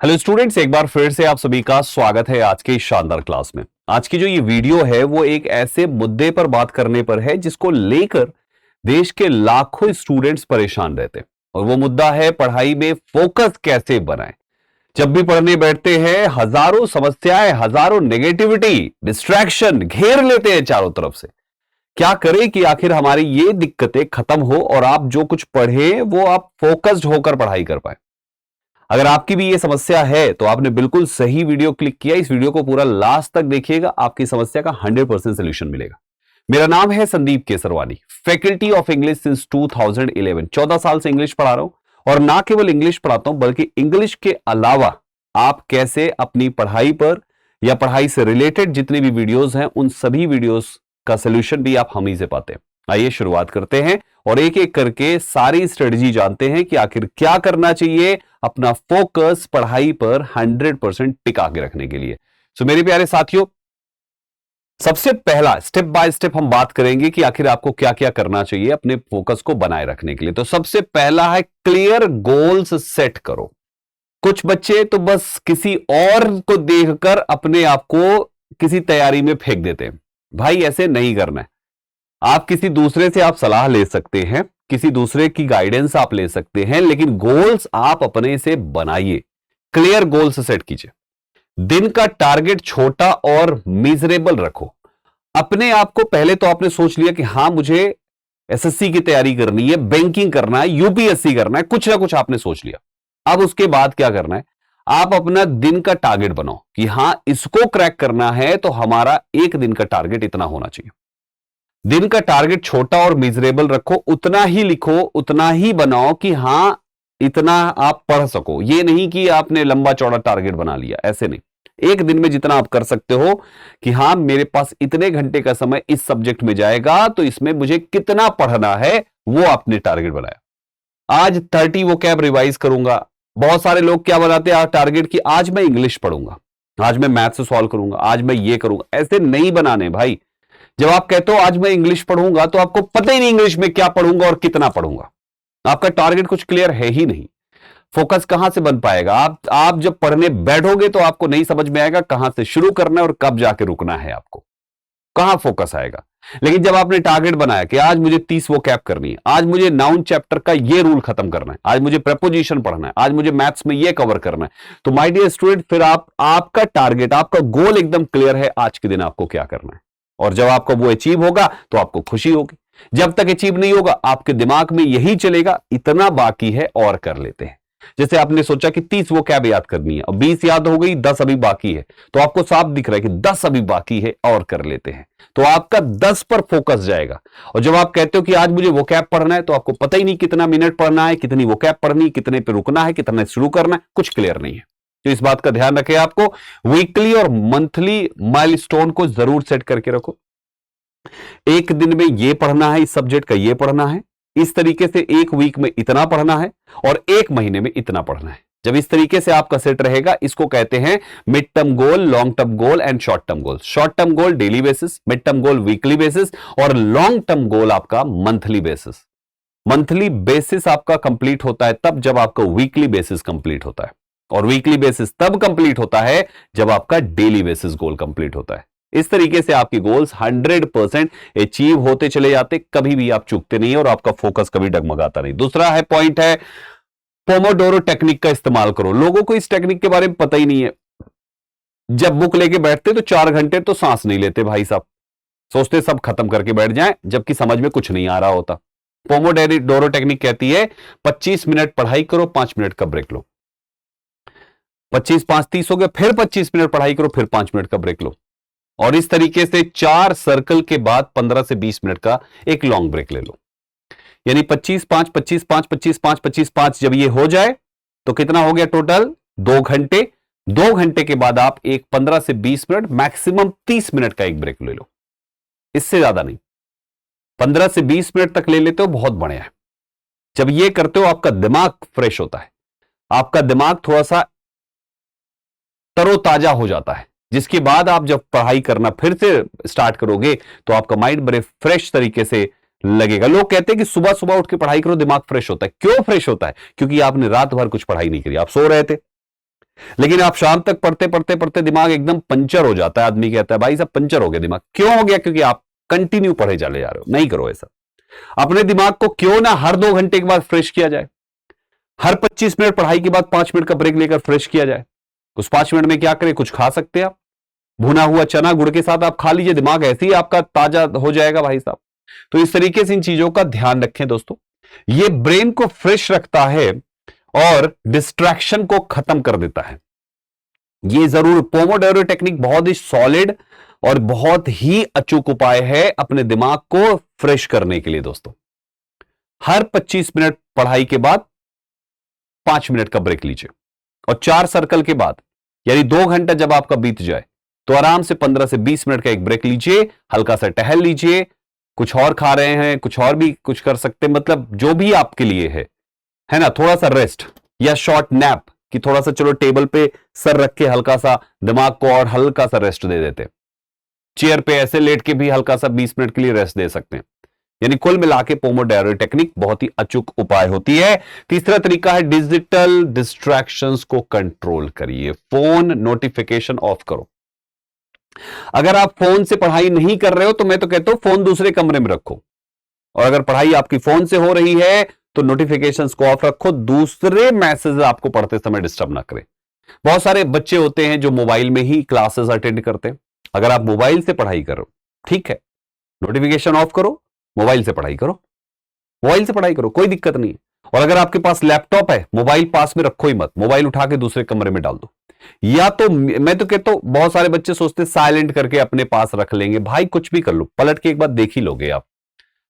Hello students, एक बार फिर से आप सभी का स्वागत है आज के इस शानदार क्लास में। आज की जो ये वीडियो है वो एक ऐसे मुद्दे पर बात करने पर है जिसको लेकर देश के लाखों स्टूडेंट्स परेशान रहते हैं और वो मुद्दा है पढ़ाई में फोकस कैसे बनाएं। जब भी पढ़ने बैठते हैं हजारों समस्याएं, हजारों नेगेटिविटी, डिस्ट्रैक्शन घेर लेते हैं चारों तरफ से। क्या करें कि आखिर हमारी ये दिक्कतें खत्म हो और आप जो कुछ पढ़े वो आप फोकस्ड होकर पढ़ाई कर पाए। अगर आपकी भी ये समस्या है तो आपने बिल्कुल सही वीडियो क्लिक किया। इस वीडियो को पूरा लास्ट तक देखिएगा, आपकी समस्या का 100% सोल्यूशन मिलेगा। मेरा नाम है Sandeep Kesarwani, faculty of English since 2011। 14 साल से इंग्लिश पढ़ा रहा हूं और ना केवल इंग्लिश पढ़ाता हूं बल्कि इंग्लिश के अलावा आप कैसे अपनी पढ़ाई पर या पढ़ाई से रिलेटेड जितनी भी वीडियोस हैं उन सभी वीडियोस का सोल्यूशन भी आप हम ही से पाते हैं। आइए शुरुआत करते हैं और एक एक करके सारी स्ट्रेटजी जानते हैं कि आखिर क्या करना चाहिए अपना फोकस पढ़ाई पर 100% टिका के रखने के लिए। सो मेरे प्यारे साथियों, सबसे पहला स्टेप बाय स्टेप हम बात करेंगे कि आखिर आपको क्या क्या करना चाहिए अपने फोकस को बनाए रखने के लिए। तो सबसे पहला है क्लियर गोल्स सेट करो। कुछ बच्चे तो बस किसी और को देखकर अपने आप को किसी तैयारी में फेंक देते हैं। भाई ऐसे नहीं करना है। आप किसी दूसरे से आप सलाह ले सकते हैं, किसी दूसरे की गाइडेंस आप ले सकते हैं, लेकिन गोल्स आप अपने से बनाइए। क्लियर गोल्स सेट कीजिए। दिन का टारगेट छोटा और मिजरेबल रखो। अपने आप को पहले तो आपने सोच लिया कि हां मुझे एसएससी की तैयारी करनी है, बैंकिंग करना है, यूपीएससी करना है, कुछ ना कुछ आपने सोच लिया। अब उसके बाद क्या करना है, आप अपना दिन का टारगेट बनाओ कि हां इसको क्रैक करना है तो हमारा एक दिन का टारगेट इतना होना चाहिए। दिन का टारगेट छोटा और मिजरेबल रखो, उतना ही लिखो, उतना ही बनाओ कि हां इतना आप पढ़ सको। यह नहीं कि आपने लंबा चौड़ा टारगेट बना लिया, ऐसे नहीं। एक दिन में जितना आप कर सकते हो कि हां मेरे पास इतने घंटे का समय इस सब्जेक्ट में जाएगा तो इसमें मुझे कितना पढ़ना है वो आपने टारगेट बनाया। आज 30 वो कैब रिवाइज करूंगा। बहुत सारे लोग क्या बनाते हैं टारगेट कि आज मैं इंग्लिश पढ़ूंगा, आज मैं मैथ से सॉल्व करूंगा, आज मैं ये करूंगा। ऐसे नहीं बनाने भाई। जब आप कहते हो आज मैं इंग्लिश पढ़ूंगा तो आपको पता ही नहीं इंग्लिश में क्या पढ़ूंगा और कितना पढ़ूंगा। आपका टारगेट कुछ क्लियर है ही नहीं। फोकस कहां से बन पाएगा? आप जब पढ़ने बैठोगे तो आपको नहीं समझ में आएगा कहां से शुरू करना है और कब जाके रुकना है, आपको कहां फोकस आएगा। लेकिन जब आपने टारगेट बनाया कि आज मुझे 30 वो कैप करनी है, आज मुझे नाउन चैप्टर का ये रूल खत्म करना है, आज मुझे प्रेपोजिशन पढ़ना है, आज मुझे मैथ्स में ये कवर करना है, तो माय डियर स्टूडेंट फिर आपका टारगेट, आपका गोल एकदम क्लियर है आज के दिन आपको क्या करना है। और जब आपको वो अचीव होगा तो आपको खुशी होगी। जब तक अचीव नहीं होगा आपके दिमाग में यही चलेगा इतना बाकी है और कर लेते हैं। जैसे आपने सोचा कि 30 वो कैब याद करनी है और 20 याद हो गई, 10 अभी बाकी है, तो आपको साफ दिख रहा है कि 10 अभी बाकी है और कर लेते हैं, तो आपका 10 पर फोकस जाएगा। और जब आप कहते हो कि आज मुझे वो कैब पढ़ना है तो आपको पता ही नहीं कितना मिनट पढ़ना है, कितनी वो कैब पढ़नी, कितने पे रुकना है, कितना शुरू करना है, कुछ क्लियर नहीं है। तो इस बात का ध्यान रखें। आपको वीकली और मंथली माइलस्टोन को जरूर सेट करके रखो। एक दिन में ये पढ़ना है, इस सब्जेक्ट का ये पढ़ना है, इस तरीके से एक वीक में इतना पढ़ना है और एक महीने में इतना पढ़ना है। जब इस तरीके से आपका सेट रहेगा, इसको कहते हैं mid term goal, long term goal and short term goal. Short term goal daily basis, mid term goal weekly basis और लॉन्ग टर्म गोल आपका मंथली बेसिस। मंथली बेसिस आपका कंप्लीट होता है तब जब आपका वीकली बेसिस कंप्लीट होता है, और वीकली बेसिस तब कंप्लीट होता है जब आपका डेली बेसिस गोल कंप्लीट होता है। इस तरीके से आपके गोल्स 100% अचीव होते चले जाते, कभी भी आप चूकते नहीं और आपका फोकस कभी डगमगाता नहीं। दूसरा है पॉइंट है पोमोडोरो टेक्निक का इस्तेमाल करो। लोगों को इस टेक्निक के बारे में पता ही नहीं है। जब बुक लेके बैठते तो 4 घंटे तो सांस नहीं लेते भाई साहब, सोचते सब खत्म करके बैठ जाएं, जबकि समझ में कुछ नहीं आ रहा होता। पोमोडोरो टेक्निक कहती है 25 मिनट पढ़ाई करो, 5 मिनट का ब्रेक लो। 25 5 30 हो गया, फिर 25 मिनट पढ़ाई करो, फिर 5 मिनट का ब्रेक लो। और इस तरीके से 4 सर्कल के बाद 15 से 20 मिनट का एक लॉन्ग ब्रेक ले लो। यानी 25 5 25 5 25 5 25 5 जब ये हो जाए तो कितना हो गया टोटल? 2 घंटे। 2 घंटे के बाद आप एक 15 से 20 मिनट, मैक्सिमम 30 मिनट का एक ब्रेक ले लो, इससे ज्यादा नहीं। 15 से 20 मिनट तक ले लेते हो, बहुत बढ़िया है। जब ये करते हो आपका दिमाग फ्रेश होता है, आपका दिमाग थोड़ा सा तरोताजा हो जाता है, जिसके बाद आप जब पढ़ाई करना फिर से स्टार्ट करोगे तो आपका माइंड बड़े फ्रेश तरीके से लगेगा। लोग कहते हैं कि सुबह सुबह उठ के पढ़ाई करो, दिमाग फ्रेश होता है। क्यों फ्रेश होता है? क्योंकि आपने रात भर कुछ पढ़ाई नहीं करी, आप सो रहे थे। लेकिन आप शाम तक पढ़ते पढ़ते पढ़ते दिमाग एकदम पंचर हो जाता है, आदमी कहता है भाई साहब पंचर हो गया दिमाग। क्यों हो गया? क्योंकि आप कंटिन्यू पढ़े चले जा रहे हो। नहीं करो ऐसा। अपने दिमाग को क्यों ना हर 2 घंटे के बाद फ्रेश किया जाए, हर 25 मिनट पढ़ाई के बाद 5 मिनट का ब्रेक लेकर फ्रेश किया जाए। उस 5 मिनट में क्या करें? कुछ खा सकते हैं आप, भुना हुआ चना गुड़ के साथ आप खा लीजिए, दिमाग ऐसे ही आपका ताजा हो जाएगा भाई साहब। तो इस तरीके से इन चीजों का ध्यान रखें दोस्तों। ये ब्रेन को फ्रेश रखता है और डिस्ट्रैक्शन को खत्म कर देता है। ये जरूर पोमोडोरो टेक्निक बहुत ही सॉलिड और बहुत ही अचूक उपाय है अपने दिमाग को फ्रेश करने के लिए दोस्तों। हर 25 मिनट पढ़ाई के बाद 5 मिनट का ब्रेक लीजिए और 4 सर्कल के बाद यानी 2 घंटा जब आपका बीत जाए तो आराम से 15 से 20 मिनट का एक ब्रेक लीजिए, हल्का सा टहल लीजिए, कुछ और खा रहे हैं, कुछ और भी कुछ कर सकते हैं, मतलब जो भी आपके लिए है ना, थोड़ा सा रेस्ट या शॉर्ट नैप कि थोड़ा सा चलो टेबल पे सर रख के हल्का सा दिमाग को और हल्का सा रेस्ट दे देते हैं। चेयर पे ऐसे लेट के भी हल्का सा 20 मिनट के लिए रेस्ट दे सकते हैं। यानी कुल मिला के पोमोडोरो टेक्निक बहुत ही अचूक उपाय होती है। तीसरा तरीका है डिजिटल डिस्ट्रैक्शंस को कंट्रोल करिए। फोन नोटिफिकेशन ऑफ करो। अगर आप फोन से पढ़ाई नहीं कर रहे हो तो मैं तो कहता हूं फोन दूसरे कमरे में रखो, और अगर पढ़ाई आपकी फोन से हो रही है तो नोटिफिकेशंस को ऑफ रखो, दूसरे मैसेज आपको पढ़ते समय डिस्टर्ब ना करें। बहुत सारे बच्चे होते हैं जो मोबाइल में ही क्लासेस अटेंड करते हैं। अगर आप मोबाइल से पढ़ाई कर रहे हो, ठीक है, नोटिफिकेशन ऑफ करो, मोबाइल से पढ़ाई करो, मोबाइल से पढ़ाई करो, कोई दिक्कत नहीं है। और अगर आपके पास लैपटॉप है, मोबाइल पास में रखो ही मत, मोबाइल उठा के दूसरे कमरे में डाल दो। या तो मैं तो कहता हूं, बहुत सारे बच्चे सोचते साइलेंट करके अपने पास रख लेंगे। भाई कुछ भी कर लो, पलट के एक बार देख ही लोगे आप।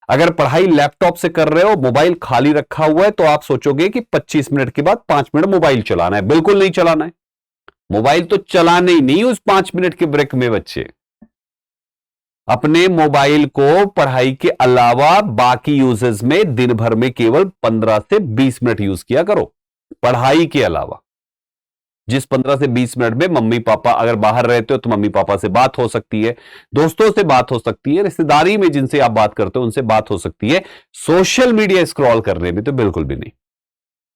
अगर पढ़ाई लैपटॉप से कर रहे हो, मोबाइल खाली रखा हुआ है, तो आप सोचोगे कि 25 मिनट के बाद 5 मिनट मोबाइल चलाना है। बिल्कुल नहीं चलाना है। मोबाइल तो चलाने ही नहीं उस 5 मिनट के ब्रेक में। बच्चे अपने मोबाइल को पढ़ाई के अलावा बाकी यूजेस में दिन भर में केवल 15 से 20 मिनट यूज किया करो। पढ़ाई के अलावा जिस 15 से 20 मिनट में मम्मी पापा अगर बाहर रहते हो तो मम्मी पापा से बात हो सकती है, दोस्तों से बात हो सकती है, रिश्तेदारी में जिनसे आप बात करते हो उनसे बात हो सकती है। सोशल मीडिया स्क्रॉल करने में तो बिल्कुल भी नहीं।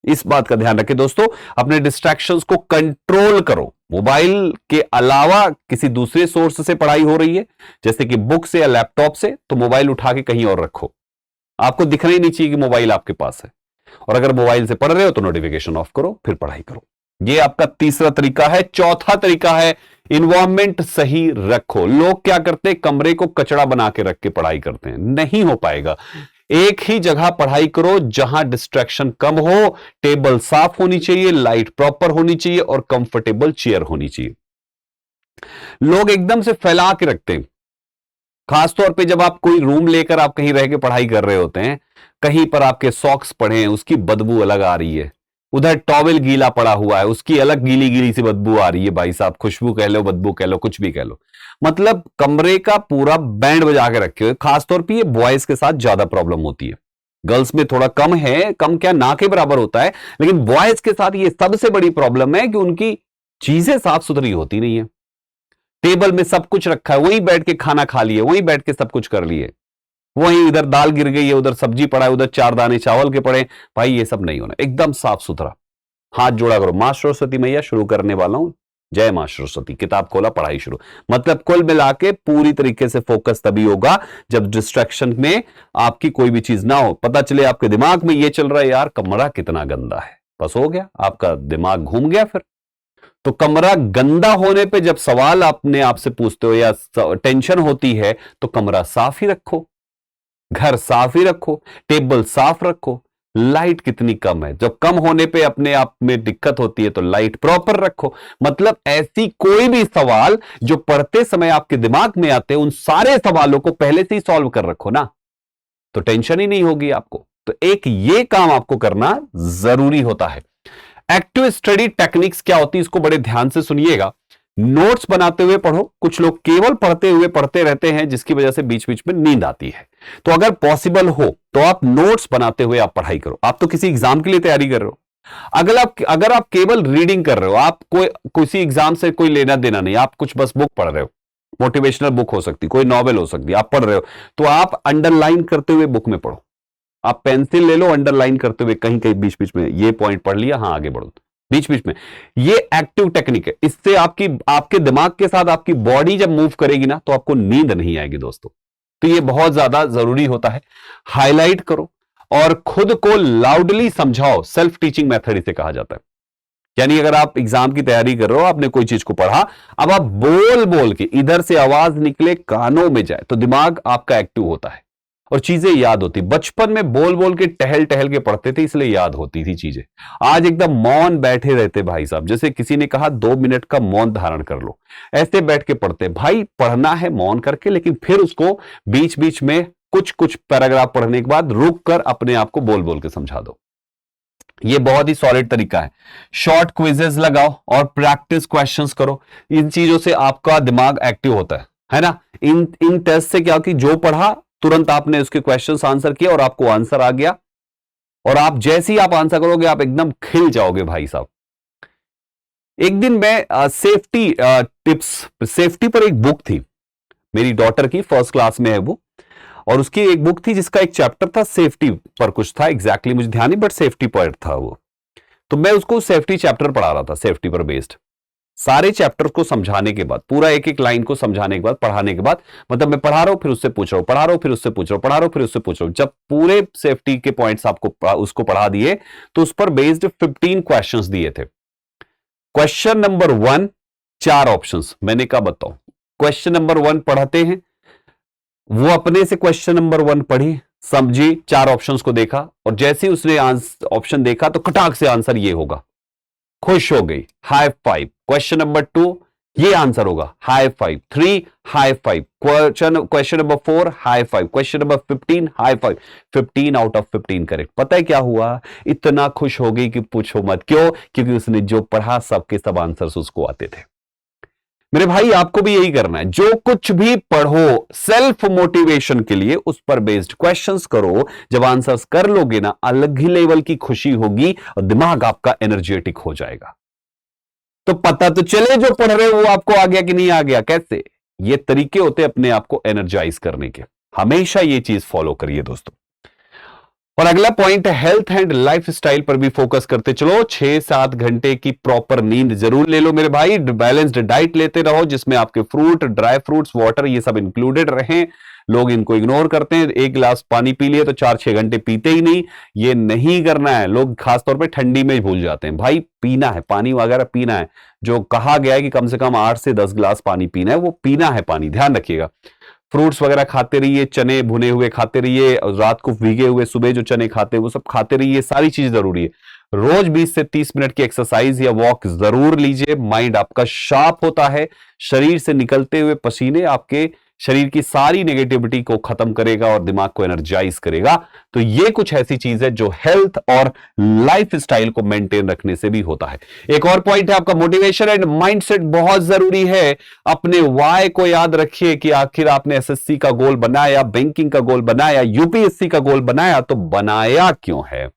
इस बात का ध्यान रखें दोस्तों, अपने डिस्ट्रैक्शंस को कंट्रोल करो। मोबाइल के अलावा किसी दूसरे सोर्स से पढ़ाई हो रही है, जैसे कि बुक से या लैपटॉप से, तो मोबाइल उठा के कहीं और रखो। आपको दिखना ही नहीं चाहिए कि मोबाइल आपके पास है। और अगर मोबाइल से पढ़ रहे हो तो नोटिफिकेशन ऑफ करो, फिर पढ़ाई करो। यह आपका तीसरा तरीका है। चौथा तरीका है इन्वायरमेंट सही रखो। लोग क्या करते हैं, कमरे को कचरा बना के रख के पढ़ाई करते हैं। नहीं हो पाएगा। एक ही जगह पढ़ाई करो जहां डिस्ट्रैक्शन कम हो, टेबल साफ होनी चाहिए, लाइट प्रॉपर होनी चाहिए और कंफर्टेबल चेयर होनी चाहिए। लोग एकदम से फैला के रखते हैं, खासतौर पे जब आप कोई रूम लेकर आप कहीं रह के पढ़ाई कर रहे होते हैं, कहीं पर आपके सॉक्स पड़े हैं, उसकी बदबू अलग आ रही है, उधर टॉवेल गीला पड़ा हुआ है, उसकी अलग गीली गीली सी बदबू आ रही है। भाई साहब खुशबू कह लो, बदबू कह लो, कुछ भी कह लो, मतलब कमरे का पूरा बैंड बजा के रखे हुए। खासतौर पे ये बॉयज के साथ ज्यादा प्रॉब्लम होती है। गर्ल्स में थोड़ा कम है, कम क्या ना के बराबर होता है, लेकिन बॉयज के साथ ये सबसे बड़ी प्रॉब्लम है कि उनकी चीजें साफ सुथरी होती नहीं है। टेबल में सब कुछ रखा है, वहीं बैठ के खाना खा लिए, वहीं बैठ के सब कुछ कर लिए, वहीं इधर दाल गिर गई है, उधर सब्जी पड़ा है, उधर 4 दाने चावल के पड़े। भाई ये सब नहीं होना, एकदम साफ सुथरा। हाथ जोड़ा करो, मां सरस्वती मैया शुरू करने वाला हूं, जय मां सरस्वती, किताब खोला, पढ़ाई शुरू। मतलब कुल मिला के पूरी तरीके से फोकस तभी होगा जब डिस्ट्रैक्शन में आपकी कोई भी चीज ना हो। पता चले आपके दिमाग में ये चल रहा है, यार कमरा कितना गंदा है, बस हो गया, आपका दिमाग घूम गया। फिर तो कमरा गंदा होने पे जब सवाल अपने आप से पूछते हो या टेंशन होती है, तो कमरा साफ ही रखो, घर साफ ही रखो, टेबल साफ रखो। लाइट कितनी कम है, जब कम होने पे अपने आप में दिक्कत होती है तो लाइट प्रॉपर रखो। मतलब ऐसी कोई भी सवाल जो पढ़ते समय आपके दिमाग में आते हैं, उन सारे सवालों को पहले से ही सॉल्व कर रखो ना, तो टेंशन ही नहीं होगी आपको। तो एक ये काम आपको करना जरूरी होता है। एक्टिव स्टडी टेक्निक्स क्या होती है, इसको बड़े ध्यान से सुनिएगा। नोट्स बनाते हुए पढ़ो। कुछ लोग केवल पढ़ते हुए पढ़ते रहते हैं, जिसकी वजह से बीच बीच में नींद आती है। तो अगर पॉसिबल हो तो आप नोट्स बनाते हुए आप पढ़ाई करो। आप तो किसी एग्जाम के लिए तैयारी कर रहे हो। अगर आप केवल रीडिंग कर रहे हो, आप किसी एग्जाम से कोई लेना देना नहीं, आप कुछ बस बुक पढ़ रहे हो, मोटिवेशनल बुक हो सकती, कोई नॉवेल हो सकती, आप पढ़ रहे हो, तो आप अंडरलाइन करते हुए बुक में पढ़ो। आप पेंसिल ले लो, अंडरलाइन करते हुए कहीं कहीं बीच बीच में ये पॉइंट पढ़ लिया, हाँ आगे बढ़ो। बीच बीच में। ये एक्टिव टेक्निक है, इससे आपके दिमाग के साथ आपकी बॉडी जब मूव करेगी ना तो आपको नींद नहीं आएगी दोस्तों। तो ये बहुत ज्यादा जरूरी होता है। हाईलाइट करो और खुद को लाउडली समझाओ, सेल्फ टीचिंग मेथड इसे कहा जाता है। यानी अगर आप एग्जाम की तैयारी कर रहे हो, आपने कोई चीज को पढ़ा, अब आप बोल बोल के इधर से आवाज निकले कानों में जाए तो दिमाग आपका एक्टिव होता है और चीजें याद होती। बचपन में बोल बोल के टहल टहल के पढ़ते थे इसलिए याद होती थी चीजें। आज एकदम मौन बैठे रहते भाई साहब, जैसे किसी ने कहा 2 मिनट का मौन धारण कर लो, ऐसे बैठ के पढ़ते। भाई पढ़ना है मौन करके, लेकिन फिर उसको बीच बीच में कुछ कुछ पैराग्राफ पढ़ने के बाद रुक कर अपने आप को बोल बोल के समझा दो। ये बहुत ही सॉलिड तरीका है। शॉर्ट क्विजेस लगाओ और प्रैक्टिस क्वेश्चंस करो, इन चीजों से आपका दिमाग एक्टिव होता है ना। इन टेस्ट से क्या कि जो पढ़ा तुरंत आपने उसके क्वेश्चंस आंसर किया और आपको आंसर आ गया, और आप जैसे ही आप आंसर करोगे आप एकदम खिल जाओगे भाई साहब। एक दिन मैं सेफ्टी टिप्स, सेफ्टी पर एक बुक थी मेरी डॉटर की, फर्स्ट क्लास में है वो, और उसकी एक बुक थी जिसका एक चैप्टर था सेफ्टी पर, कुछ था एग्जैक्टली मुझे ध्यान नहीं, बट सेफ्टी पर था वो। तो मैं उसको सेफ्टी चैप्टर पढ़ा रहा था, सेफ्टी पर बेस्ड। सारे चैप्टर को समझाने के बाद, पूरा एक एक लाइन को समझाने के बाद, पढ़ाने के बाद, मतलब मैं पढ़ा रहा हूं फिर उससे पूछ रहा हूं, पढ़ा रहा हूं फिर उससे पूछ रहा हूं, पढ़ा रहा हूं फिर उससे पूछ रहा हूं। जब पूरे सेफ्टी के पॉइंट्स आपको उसको पढ़ा दिए तो उस पर बेस्ड 15 क्वेश्चंस दिए थे। क्वेश्चन नंबर 1 4 ऑप्शंस, मैंने कहा बताओ। क्वेश्चन नंबर 1 पढ़ाते हैं, वो अपने से क्वेश्चन नंबर 1 पढ़ी, समझी, 4 ऑप्शंस को देखा, और जैसे ही उसने ऑप्शन देखा तो कटाक से आंसर ये होगा, खुश हो गई, हाई फाइव। क्वेश्चन नंबर 2 ये आंसर होगा, high five. 3 high five. Question number 4 high five. Question number 15 high five. 15 out of 15 correct. पता है क्या हुआ, इतना खुश हो गई कि पूछो मत। क्यों? क्योंकि उसने जो पढ़ा सबके सब आंसर्स उसको आते थे। मेरे भाई आपको भी यही करना है, जो कुछ भी पढ़ो सेल्फ मोटिवेशन के लिए उस पर बेस्ड क्वेश्चंस करो। जब आंसर्स कर लोगे ना, अलग ही लेवल की खुशी होगी और दिमाग आपका एनर्जेटिक हो जाएगा। तो पता तो चले जो पढ़ रहे हो वो आपको आ गया कि नहीं आ गया। कैसे? ये तरीके होते अपने आप को एनर्जाइज करने के। हमेशा ये चीज फॉलो करिए दोस्तों। और अगला पॉइंट है हेल्थ एंड लाइफ स्टाइल पर भी फोकस करते चलो। 6-7 घंटे की प्रॉपर नींद जरूर ले लो मेरे भाई। बैलेंस्ड डाइट लेते रहो जिसमें आपके फ्रूट, ड्राई फ्रूट्स, वाटर ये सब इंक्लूडेड रहें। लोग इनको इग्नोर करते हैं, 1 गिलास पानी पी लिए तो 4-6 घंटे पीते ही नहीं। ये नहीं करना है। लोग खासतौर पे ठंडी में भूल जाते हैं। भाई पीना है, पानी वगैरह पीना है। जो कहा गया है कि कम से कम 8 से 10 गिलास पानी पीना है, वो पीना है पानी, ध्यान रखिएगा। फ्रूट्स वगैरह खाते रहिए, चने भुने हुए खाते रहिए, रात को भीगे हुए, सुबह जो चने खाते हैं वो सब खाते रहिए। सारी चीज जरूरी है। रोज 20 से 30 मिनट की एक्सरसाइज या वॉक जरूर लीजिए। माइंड आपका शार्प होता है। शरीर से निकलते हुए पसीने आपके शरीर की सारी नेगेटिविटी को खत्म करेगा और दिमाग को एनर्जाइज करेगा। तो ये कुछ ऐसी चीज है जो हेल्थ और लाइफ स्टाइल को मेंटेन रखने से भी होता है। एक और पॉइंट है आपका मोटिवेशन एंड माइंडसेट बहुत जरूरी है। अपने वाई को याद रखिए कि आखिर आपने एसएससी का गोल बनाया, बैंकिंग का गोल बनाया, यूपीएससी का गोल बनाया, तो बनाया क्यों है?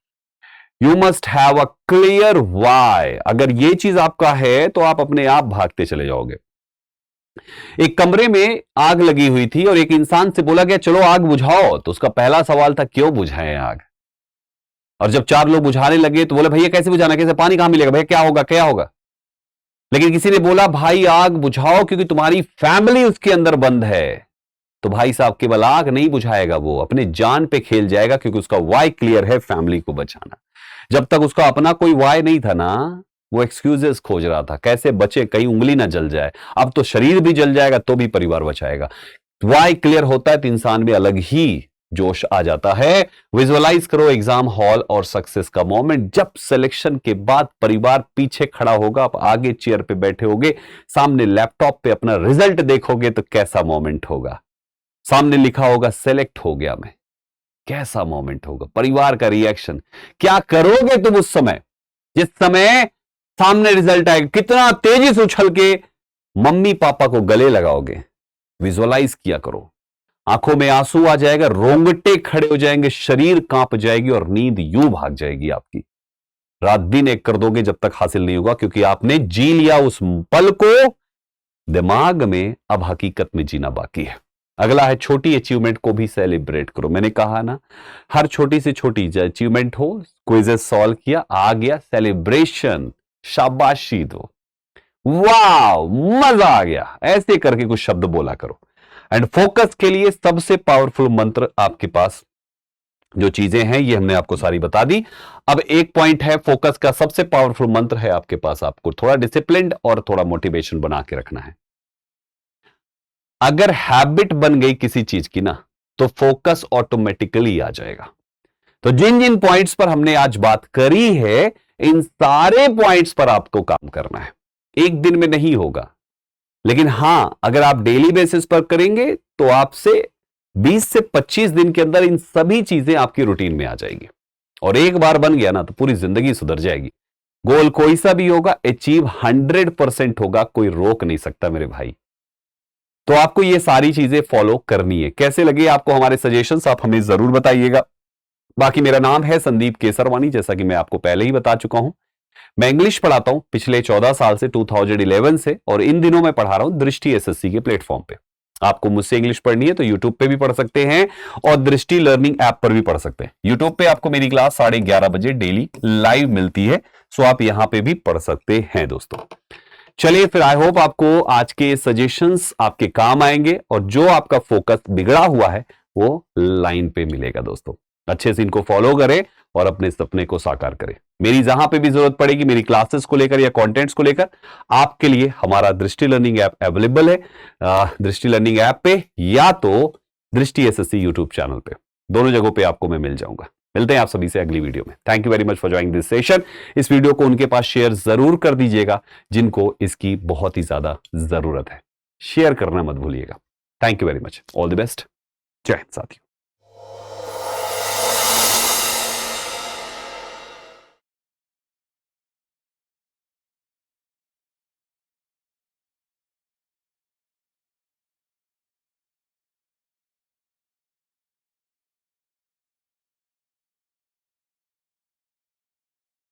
You must have a clear why. अगर ये चीज आपका है तो आप अपने आप भागते चले जाओगे। एक कमरे में आग लगी हुई थी और एक इंसान से बोला गया चलो आग बुझाओ, तो उसका पहला सवाल था क्यों बुझाएं आग। और जब 4 लोग बुझाने लगे तो बोले भैया कैसे बुझाना, कैसे, पानी कहां मिलेगा भैया, क्या होगा क्या होगा। लेकिन किसी ने बोला भाई आग बुझाओ क्योंकि तुम्हारी फैमिली उसके अंदर बंद है। तो भाई साहब केवल आग नहीं बुझाएगा, वो अपने जान पे खेल जाएगा क्योंकि उसका वाई क्लियर है, फैमिली को बचाना। जब तक उसका अपना कोई वाई नहीं था ना, वो एक्सक्यूजेस खोज रहा था, कैसे बचे, कहीं उंगली ना जल जाए। अब तो शरीर भी जल जाएगा तो भी परिवार बचाएगा। वाई क्लियर होता है तो इंसान में अलग ही जोश आ जाता है। विजुअलाइज करो एग्जाम हॉल और सक्सेस का मोमेंट। जब सिलेक्शन के बाद परिवार पीछे खड़ा होगा, आप आगे चेयर पे बैठे होगे, सामने लैपटॉप पे अपना रिजल्ट देखोगे तो कैसा मोमेंट होगा। सामने लिखा होगा सेलेक्ट हो गया मैं, कैसा मोमेंट होगा। परिवार का रिएक्शन, क्या करोगे तुम उस समय जिस समय सामने रिजल्ट आएगा। कितना तेजी से उछल के मम्मी पापा को गले लगाओगे। विजुअलाइज किया करो। आंखों में आंसू आ जाएगा, रोंगटे खड़े हो जाएंगे, शरीर कांप जाएगी और नींद यूं भाग जाएगी आपकी। रात दिन एक कर दोगे जब तक हासिल नहीं होगा, क्योंकि आपने जी लिया उस पल को। दिमाग में अब हकीकत में जीना बाकी है। अगला है छोटी अचीवमेंट को भी सेलिब्रेट करो। मैंने कहा ना, हर छोटी से छोटी अचीवमेंट हो, क्विज़ेस सॉल्व किया, आ गया, सेलिब्रेशन शाबाशी दो, वाह मजा आ गया, ऐसे करके कुछ शब्द बोला करो। एंड फोकस के लिए सबसे पावरफुल मंत्र आपके पास जो चीजें हैं ये हमने आपको सारी बता दी। अब एक पॉइंट है फोकस का, सबसे पावरफुल मंत्र है आपके पास, आपको थोड़ा डिसिप्लिन्ड और थोड़ा मोटिवेशन बना के रखना है। अगर हैबिट बन गई किसी चीज की ना, तो फोकस ऑटोमेटिकली आ जाएगा। तो जिन जिन पॉइंट्स पर हमने आज बात करी है, इन सारे पॉइंट्स पर आपको काम करना है। एक दिन में नहीं होगा, लेकिन हां अगर आप डेली बेसिस पर करेंगे तो आपसे 20 से 25 दिन के अंदर इन सभी चीजें आपकी रूटीन में आ जाएगी। और एक बार बन गया ना तो पूरी जिंदगी सुधर जाएगी। गोल कोई सा भी होगा, अचीव 100% होगा, कोई रोक नहीं सकता मेरे भाई। तो आपको ये सारी चीजें फॉलो करनी है। कैसे लगे आपको हमारे सजेशंस, आप हमें जरूर बताइएगा। बाकी मेरा नाम है संदीप केसरवानी, जैसा कि मैं आपको पहले ही बता चुका हूं। मैं इंग्लिश पढ़ाता हूं पिछले 14 साल से, 2011 से, और इन दिनों मैं पढ़ा रहा हूं दृष्टि एसएससी के प्लेटफॉर्म पे। आपको मुझसे इंग्लिश पढ़नी है तो यूट्यूब पे भी पढ़ सकते हैं और दृष्टि लर्निंग ऐप पर भी पढ़ सकते हैं। यूट्यूब पे आपको मेरी क्लास 11:30 बजे डेली लाइव मिलती है, सो आप यहां पे भी पढ़ सकते हैं दोस्तों। चलिए फिर, आई होप आपको आज के सजेशंस आपके काम आएंगे और जो आपका फोकस बिगड़ा हुआ है वो लाइन पे मिलेगा दोस्तों। अच्छे से इनको फॉलो करें और अपने सपने को साकार करें। मेरी जहां पे भी जरूरत पड़ेगी, मेरी क्लासेस को लेकर या कंटेंट्स को लेकर, आपके लिए हमारा दृष्टि लर्निंग ऐप अवेलेबल है। दृष्टि लर्निंग ऐप पे या तो दृष्टि एसएससी यूट्यूब चैनल पे, दोनों जगहों पे आपको मैं मिल जाऊंगा। मिलते हैं आप सभी से अगली वीडियो में। Thank you very much for joining this session. इस वीडियो को उनके पास शेयर जरूर कर दीजिएगा जिनको इसकी बहुत ही ज्यादा जरूरत है। शेयर करना मत भूलिएगा। Thank you very much, all the best, जय हिंद साथियों।